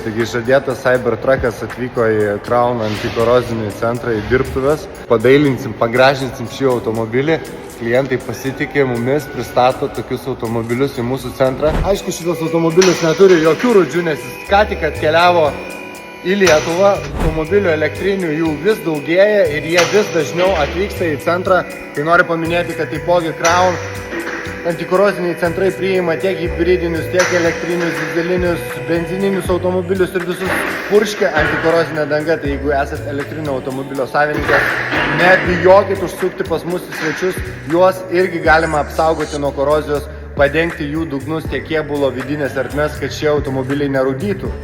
Taigi žadėtas Cybertruckas atvyko į Crown antikorozinį centrą į dirbtuves. Padailinsim, pagražinsim šį automobilį. Klientai pasitikė mumis, pristato tokius automobilius į mūsų centrą. Aišku, šitas automobilis neturi jokių rūdžių, nes jis ką tik atkeliavo į Lietuvą. Automobilių elektrinių jų vis daugėja ir jie vis dažniau atvyksta į centrą. Tai noriu paminėti, kad taipogi Crown antikoroziniai centrai priima tiek hibridinius, tiek elektrinius, dizelinius, benzininius automobilius ir visus purškia antikorozinė danga. Tai jeigu esate elektrinio automobilio savininkas, nebijokit užsukti pas mus į svečius, juos irgi galima apsaugoti nuo korozijos, padengti jų dugnus tiek kėbulo vidinės ertmės, kad šie automobiliai nerūdytų.